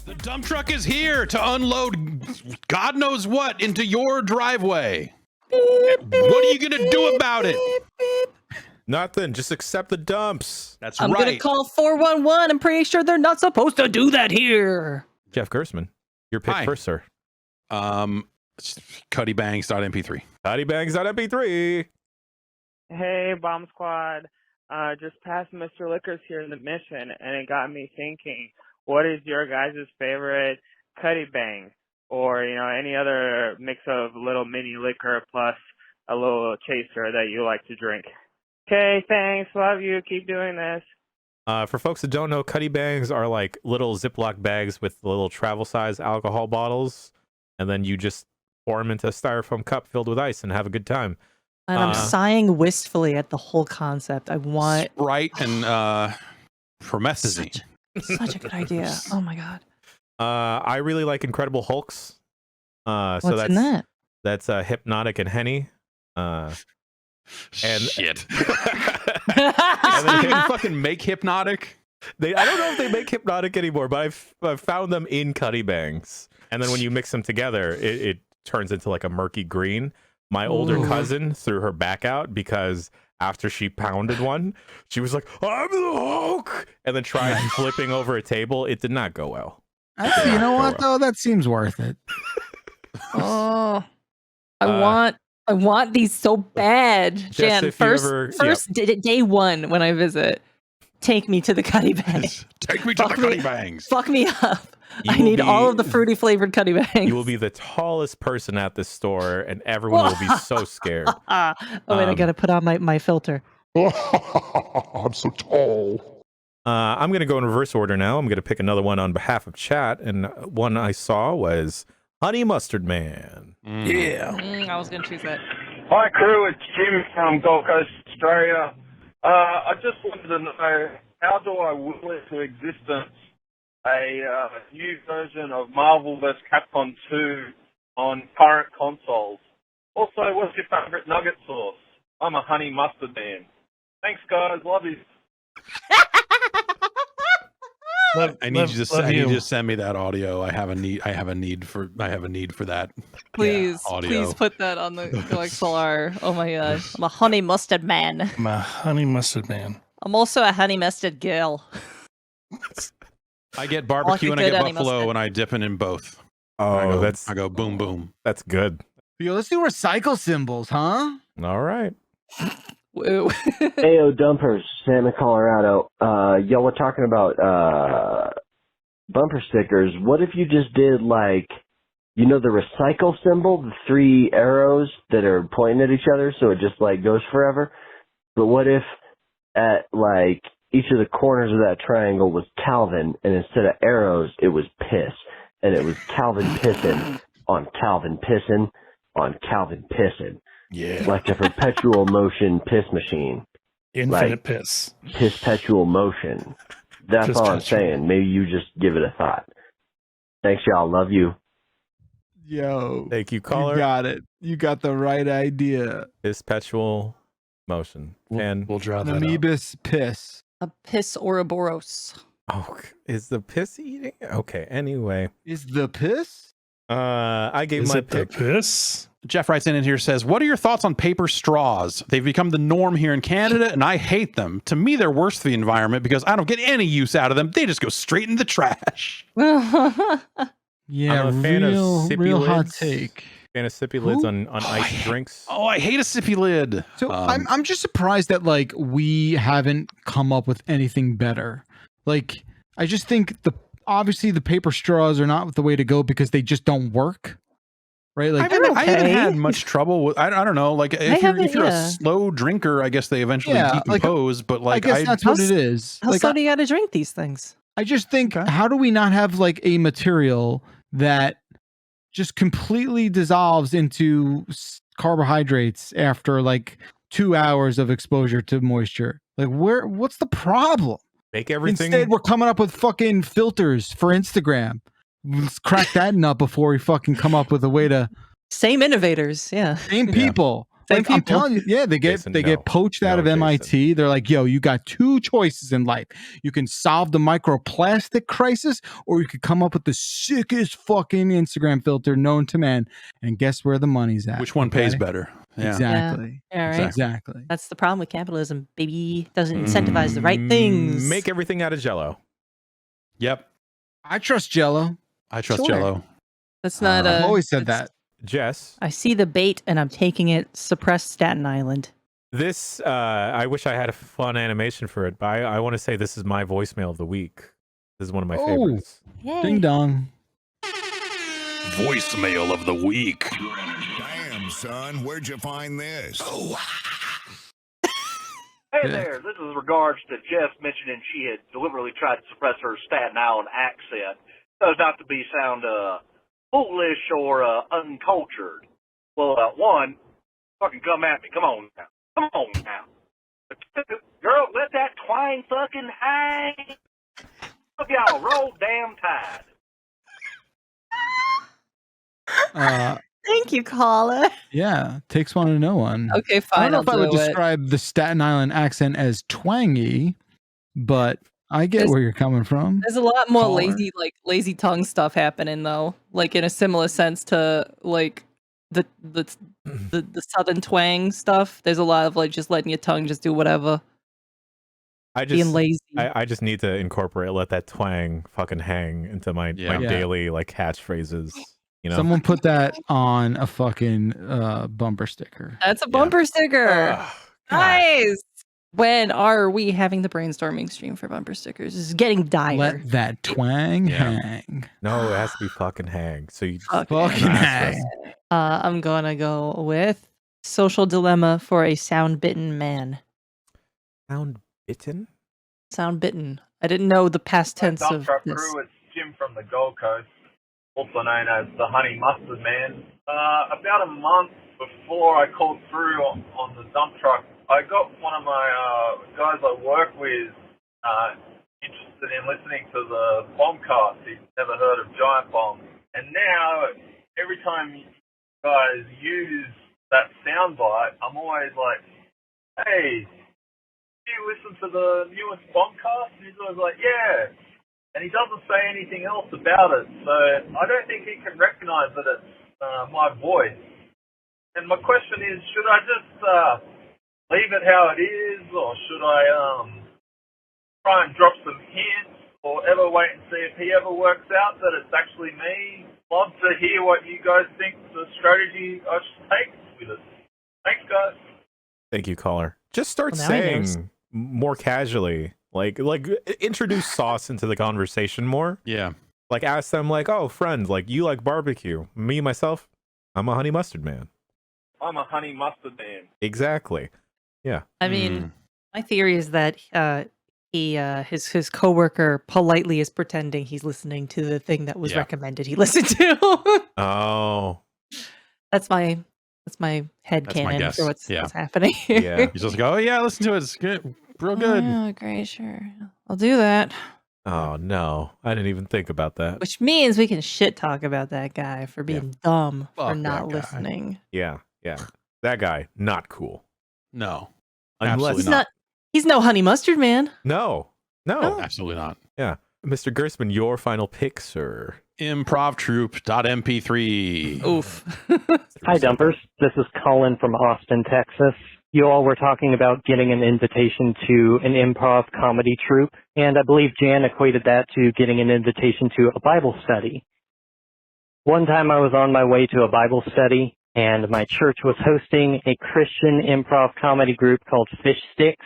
The dump truck is here to unload God knows what into your driveway. What are you going to do about it? Nothing. Just accept the dumps. That's I'm right. gonna call 411. I'm pretty sure they're not supposed to do that here. Jeff Gersman, your pick Hi. first, sir. Cuddybangs.mp3. Cuddybangs.mp3. Hey, Bomb Squad. Just passed Mr. Liquors here in the mission, and it got me thinking, what is your guys' favorite Cuddy Bang? Or, you know, any other mix of little mini liquor plus a little chaser that you like to drink. Okay, thanks. Love you. Keep doing this. For folks that don't know, Cuddy Bangs are like little Ziploc bags with little travel size alcohol bottles, and then you just pour them into a styrofoam cup filled with ice and have a good time. And I'm sighing wistfully at the whole concept. I want Sprite and promethazine. such a good idea. Oh my god. I really like Incredible Hulks. What's So that's in that? that's Hypnotic and Henny. And Shit. and They then can fucking make Hypnotic. I don't know if they make Hypnotic anymore, but I've found them in Cuddy Bangs. And then when you mix them together, it turns into like a murky green. My older cousin threw her back out because after she pounded one, she was like, "I'm the Hulk," and then tried flipping over a table. It did not go well. You know what though? That seems worth it. Oh, I want these so bad, Jan. if you First, ever- day one when I visit, take me to the Cuddy Bangs. Take me to the Cuddy Bangs. Fuck me up. You I will need be- all of the fruity flavored Cuddy Bangs. You will be the tallest person at this store, and everyone will be so scared. Oh wait, I gotta put on my filter. I'm so tall. I'm going to go in reverse order now. I'm going to pick another one on behalf of chat, and one I saw was Honey Mustard Man. Yeah. I was gonna choose that. Hi crew, it's Jim from Gold Coast, Australia. I just wanted to know, how do I will into existence a new version of Marvel vs. Capcom 2 on current consoles? Also, what's your favourite nugget sauce? I'm a honey mustard man. Thanks guys, love you. I need you to send me that audio. I have a need for that. Please, audio. please put that on the XLR. Oh my god, I'm a honey mustard man. I'm a honey mustard man. I'm also a honey mustard girl. I get barbecue and I good get honey buffalo, mustard. and I dip in both. Oh, I go boom boom. that's good. Yo, let's do recycle symbols, huh? All right. Woo. Ayo dumpers, Sam in Colorado. Y'all were talking about bumper stickers. What if you just did like, you know, the recycle symbol, the three arrows that are pointing at each other, so it just like goes forever? But what if at like each of the corners of that triangle was Calvin, and instead of arrows, it was piss, and it was Calvin pissin' on Calvin pissin' on Calvin pissin'. Yeah. Like a perpetual motion piss machine. Infinite Like, piss. Perpetual motion. That's all I'm Piss-petual. saying. Maybe you just give it a thought. Thanks, y'all. Love you. Yo. Thank you, caller. You got it. You got the right idea. Perpetual motion. And We'll draw that up. Amoebus piss. A piss Ouroboros. oh, is the piss eating? Okay. Anyway, Is the piss? I gave Is my it the pick. piss? Jeff writes in here, says, "What are your thoughts on paper straws? They've become the norm here in Canada, and I hate them. To me, they're worse for the environment because I don't get any use out of them. They just go straight in the trash." Yeah, I'm a fan of real, sippy real hot lids. take. Fan of sippy lids on ice drinks. Oh, I hate a sippy lid. So I'm just surprised that like we haven't come up with anything better. Like I just think obviously the paper straws are not the way to go because they just don't work. Right? Like I haven't okay. had much trouble with. I don't know. Like if you're yeah. a slow drinker, I guess they eventually Yeah, like, decompose. but I like guess that's what it is. How Like slow do you gotta drink these things? I just think, how do we not have like a material that just completely dissolves into carbohydrates after like 2 hours of exposure to moisture? Like, what's the problem? Make everything. Instead, we're coming up with fucking filters for Instagram. Let's crack that nut before we fucking come up with a way to. Same innovators, yeah. Same people. Like, I'm people? telling you, yeah, they Jason, get no. poached out No, of Jason. MIT. They're like, yo, you got two choices in life. You can solve the microplastic crisis, or you could come up with the sickest fucking Instagram filter known to man. And guess where the money's at? Which one pays better? Yeah. Exactly. Yeah, right. Exactly. That's the problem with capitalism, baby. Doesn't incentivize the right things. Make everything out of Jello. Yep. I trust Jello. I trust Sure. Jello. That's not I've always said it's- that. Jess, I see the bait and I'm taking it. Suppress Staten Island. this, I wish I had a fun animation for it, but I want to say this is my voicemail of the week. This is one of my favorites. Yay. Ding dong. Voicemail of the week. Damn, son, where'd you find this? Hey there, this is regards to Jess mentioning she had deliberately tried to suppress her Staten Island accent so as not to be sound foolish or uncultured. Well, one, fucking come at me. Come on now. Come on now. But two, girl, let that twang fucking hang. Look, y'all, roll damn tide. Thank you, caller. Yeah, takes one to know one. Okay, fine. I don't know if I would do it. describe the Staten Island accent as twangy, but I get There's- where you're coming from. There's a lot more Caller. lazy tongue stuff happening though, like in a similar sense to like the southern twang stuff. There's a lot of like just letting your tongue just do whatever, being lazy. I just need to incorporate, let that twang fucking hang into my Yeah. daily like catchphrases. You know, Someone put that on a fucking bumper sticker. That's a bumper sticker. Ugh, God. Nice. When are we having the brainstorming stream for bumper stickers? This is getting dire. Let that twang Yeah. hang. No, it has to be fucking hang. So you Fucking Fucking Nice. hang. I'm gonna go with social dilemma for a sound bitten man. sound bitten. Sound bitten. I didn't know the past tense Dump of Truck this. Crew, it's Jim from the Gold Coast, also known as the Honey Mustard Man. About a month before I called through on the dump truck, I got one of my guys I work with interested in listening to the bombcast. He's never heard of giantbomb. And now, every time you guys use that soundbite, I'm always like, hey, do you listen to the newest bombcast? And he's always like, yeah. And he doesn't say anything else about it. So I don't think he can recognize that it's my voice. And my question is, should I just leave it how it is, or should I try and drop some hints, or ever wait and see if he ever works out that it's actually me? Love to hear what you guys think the strategy I should take with it. Thanks, guys. Thank you, caller. Just start Well, now he knows. saying more casually, like introduce sauce into the conversation more. Yeah. Like ask them, like, oh, friend, like you like barbecue. Me myself, I'm a honey mustard man. I'm a Honey Mustard Man. Exactly. Yeah. I mean, my theory is that his coworker politely is pretending he's listening to the thing that was Yeah. recommended he listened to. Oh. That's my head That's my canon guess. for what's Yeah. happening. Yeah. You just go, oh yeah, listen to it. It's good. Real good. Oh, great, sure. I'll do that. Oh no, I didn't even think about that. Which means we can shit talk about that guy for being dumb for Fuck not that guy. listening. Yeah. That guy, not cool. No. Unless Absolutely He's no honey mustard man. no. Absolutely not. Yeah. Mr. Gersman, your final pick, sir. Improvtroop.mp3. Oof. Hi, Dumpers. This is Colin from Austin, Texas. You all were talking about getting an invitation to an improv comedy troupe, and I believe Jan equated that to getting an invitation to a Bible study. One time I was on my way to a Bible study, and my church was hosting a Christian improv comedy group called Fish Sticks.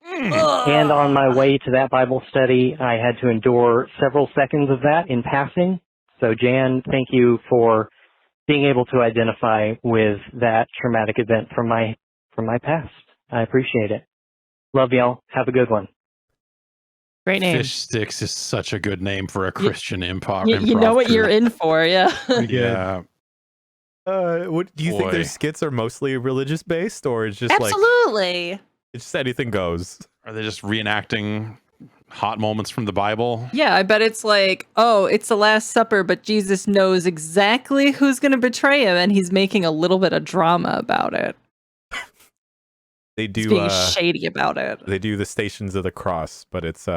And on my way to that Bible study, I had to endure several seconds of that in passing. So, Jan, thank you for being able to identify with that traumatic event from my past. I appreciate it. Love y'all. Have a good one. Great name. Fish Sticks is such a good name for a Christian improv. You know what you're in for, yeah. Yeah. What do you think Boy. their skits are mostly religious based, or it's just Absolutely. like it's just anything goes? Are they just reenacting hot moments from the Bible? Yeah, I bet it's like, oh, it's the Last Supper, but Jesus knows exactly who's going to betray him, and he's making a little bit of drama about it. They do being shady about it. They do the Stations of the Cross, but it's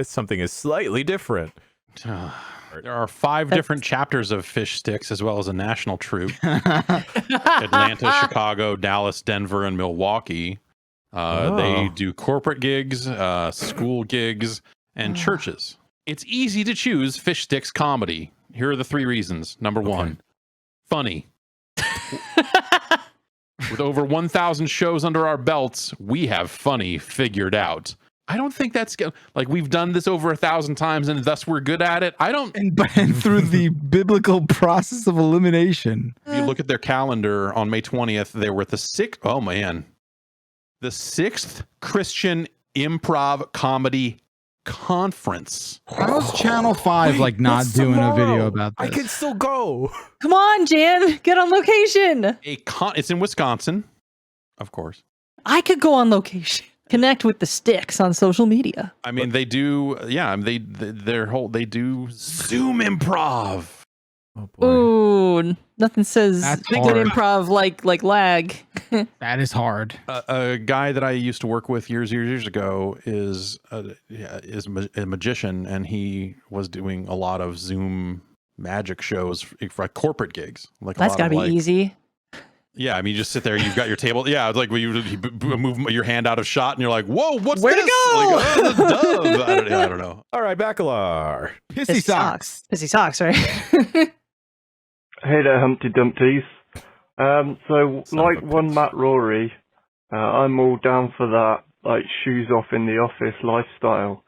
something is slightly different. There are 5 different chapters of Fish Sticks, as well as a national troupe. Atlanta, Chicago, Dallas, Denver, and Milwaukee. They do corporate gigs, school gigs, and churches. It's easy to choose Fish Sticks comedy. Here are the 3 reasons. Number 1, funny. With over 1,000 shows under our belts, we have funny figured out. I don't think that's like we've done this over 1,000 times and thus we're good at it. I don't. And through the biblical process of elimination. If you look at their calendar on May 20th, they were at the 6th. Oh man, the 6th Christian Improv Comedy Conference. How's Channel 5 like not doing a video about this? I can still go. Come on, Jan, get on location. It's in Wisconsin, of course. I could go on location. Connect with the sticks on social media. I mean, they do. Yeah, they do Zoom improv. Oh boy. Ooh, nothing says That's good hard. improv like lag. That is hard. A guy that I used to work with years ago is a magician, and he was doing a lot of Zoom magic shows for corporate gigs. Like That's gotta be easy. Yeah, I mean, you just sit there, you've got your table. Yeah, it's like when you move your hand out of shot, and you're like, "Whoa, what's Where'd this?" it go? Like, oh, the dove. I don't know. All right, Bacalar. Pissy socks. Pissy socks, right? Hey there, Humpty Dumpties. So, like one Matt Rory, I'm all down for that, like, shoes off in the office lifestyle.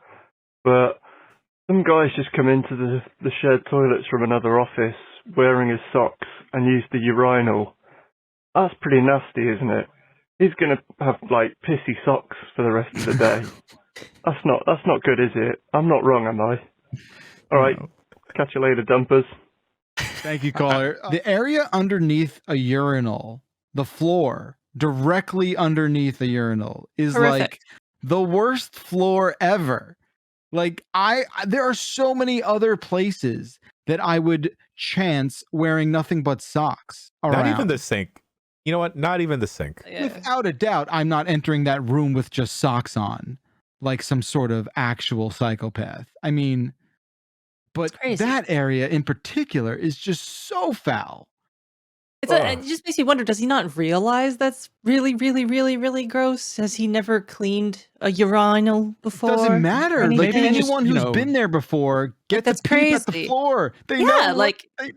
But some guys just come into the shared toilets from another office wearing his socks and use the urinal. That's pretty nasty, isn't it? He's gonna have, like, pissy socks for the rest of the day. That's not good, is it? I'm not wrong, am I? Alright, catch you later, dumpers. Thank you, caller. The area underneath a urinal, the floor directly underneath a urinal, is Horrific. like the worst floor ever. Like there are so many other places that I would chance wearing nothing but socks around. Not even the sink. You know what? Not even the sink. Without a doubt, I'm not entering that room with just socks on, like some sort of actual psychopath. I mean, but that area in particular is just so foul. It just makes me wonder, does he not realize that's really, really, really, really gross? Has he never cleaned a urinal before? Doesn't matter. Like Anything? anyone who's been there before gets that's a peep at the crazy. floor. They know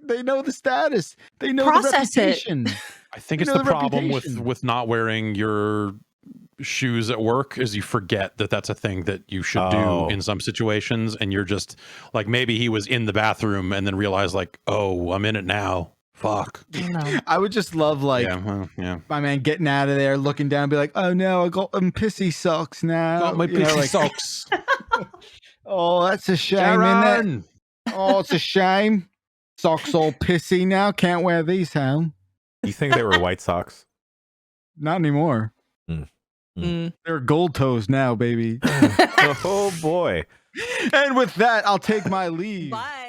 they know the status. They know Process the it. reputation. I think They it's know the the problem reputation. with not wearing your shoes at work is you forget that that's a thing that you should do in some situations, and you're just like, maybe he was in the bathroom and then realized like, oh, I'm in it now. Fuck. I would just love like yeah. my man getting out of there, looking down, and be like, "Oh no, I got them pissy socks now. Got my You know, pissy like, socks. Oh, that's a shame, isn't it? Oh, it's a shame. Socks all pissy now. Can't wear these home. You think they were white socks? Not anymore. They're gold toes now, baby. Oh boy. And with that, I'll take my leave. Bye.